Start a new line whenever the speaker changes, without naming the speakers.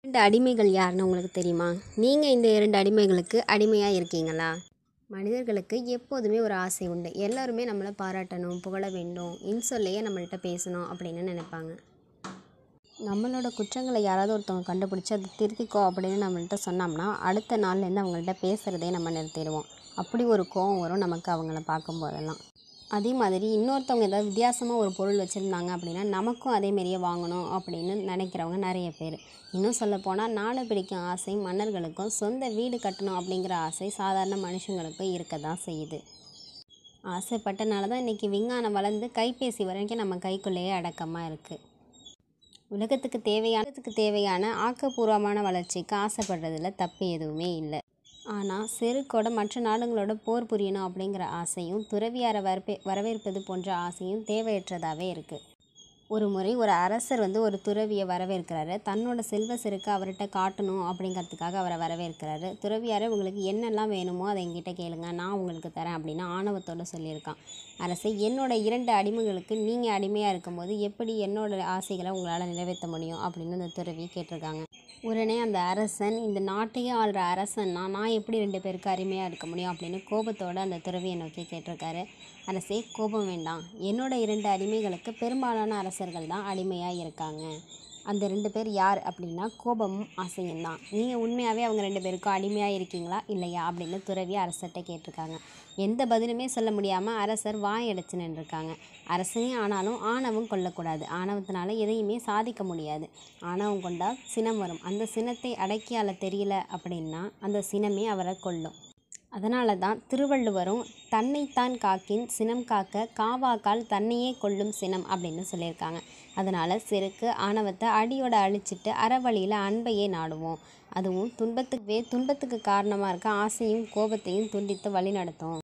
2 அடிமைகள் யாருன்னு உங்களுக்கு தெரியுமா? நீங்கள் இந்த 2 அடிமைகளுக்கு அடிமையாக இருக்கீங்களா? மனிதர்களுக்கு எப்போதுமே ஒரு ஆசை உண்டு. எல்லாருமே நம்மளை பாராட்டணும், புகழ வேண்டும், இன்சொல்லையே நம்மள்கிட்ட பேசணும் அப்படின்னு நினைப்பாங்க. நம்மளோட குற்றங்களை யாராவது ஒருத்தவங்க கண்டுபிடிச்சி அதை திருத்திக்கோ அப்படின்னு நம்மள்கிட்ட சொன்னோம்னா அடுத்த நாள்லேருந்து அவங்கள்ட்ட பேசுகிறதே நம்ம நிறுத்திடுவோம். அப்படி ஒரு கோவம் வரும் நமக்கு அவங்கள பார்க்கும்போதெல்லாம். அதே மாதிரி இன்னொருத்தவங்க ஏதாவது வித்தியாசமாக ஒரு பொருள் வச்சுருந்தாங்க அப்படின்னா நமக்கும் அதேமாரியே வாங்கணும் அப்படின்னு நினைக்கிறவங்க நிறைய பேர். இன்னும் சொல்லப்போனால் நாடு பிடிக்கும் ஆசை மன்னர்களுக்கும் சொந்த வீடு கட்டணும் அப்படிங்கிற ஆசை சாதாரண மனுஷங்களுக்கும் இருக்க தான் செய்யுது. ஆசைப்பட்டனால தான் இன்றைக்கி விஞ்ஞானம் வளர்ந்து கைபேசி வரைக்கும் நம்ம கைக்குள்ளேயே அடக்கமாக இருக்குது. உலகத்துக்கு தேவையான ஆக்கப்பூர்வமான வளர்ச்சிக்கு ஆசைப்படுறதுல தப்பு எதுவுமே இல்லை. ஆனால் செருக்கோட மற்ற நாடுகளோட போர் புரியணும் அப்படிங்கிற ஆசையும் துறவியாரை வரவேற்பது போன்ற ஆசையும் தேவையற்றதாகவே இருக்குது. ஒரு முறை ஒரு அரசர் ஒரு துறவியை வரவேற்கிறாரு. தன்னோட செல்வ செருக்கு அவர்கிட்ட காட்டணும் அப்படிங்கிறதுக்காக அவரை வரவேற்கிறாரு. துறவியாரை உங்களுக்கு என்னெல்லாம் வேணுமோ அதை என்கிட்ட கேளுங்க, நான் உங்களுக்கு தரேன் அப்படின்னு ஆணவத்தோடு சொல்லியிருக்கான். அரசை என்னோட 2 அடிமைகளுக்கு நீங்கள் அடிமையாக இருக்கும்போது எப்படி என்னோட ஆசைகளை உங்களால் நிறைவேற்ற முடியும் அப்படின்னு அந்த துறவி கேட்டிருக்காங்க. உடனே அந்த அரசன், இந்த நாட்டையே ஆள்ற அரசன்னா நான் எப்படி 2 பேருக்கு அடிமையாக இருக்க முடியும் அப்படின்னு கோபத்தோடு அந்த துறவியை நோக்கி கேட்டிருக்காரு. அரசே, கோபம் வேண்டாம். என்னோட 2 அடிமைகளுக்கு பெரும்பாலான அரசர்கள் தான் அடிமையாக இருக்காங்க. அந்த 2 பேர் யார் அப்படின்னா கோபமும் ஆசையும் தான். நீங்கள் உண்மையாகவே அவங்க 2 பேருக்கும் அடிமையாக இருக்கீங்களா இல்லையா அப்படின்னு துறவி அரசர்கிட்ட கேட்டிருக்காங்க. எந்த பதிலுமே சொல்ல முடியாமல் அரசர் வாயடைச்சு நின்றுருக்காங்க. அரசனே ஆனாலும் ஆணவம் கொள்ளக்கூடாது. ஆணவத்தினால எதையுமே சாதிக்க முடியாது. ஆணவம் கொண்டால் சினம் வரும். அந்த சினத்தை அடக்கியால தெரியல அப்படின்னா அந்த சினமே அவரை கொல்லும். அதனால தான் திருவள்ளுவரும் தன்னைத்தான் காக்கின் சினம் காக்க காவாக்கால் தன்னையே கொல்லும் சினம் அப்படின்னு சொல்லியிருக்காங்க. அதனால் செருக்கு ஆணவத்தை அடியோட அழிச்சிட்டு அறவழியில் அன்பையே நாடுவோம். அதுவும் துன்பத்துக்கு காரணமாக இருக்க ஆசையும் கோபத்தையும் துண்டித்து வழி நடத்தும்.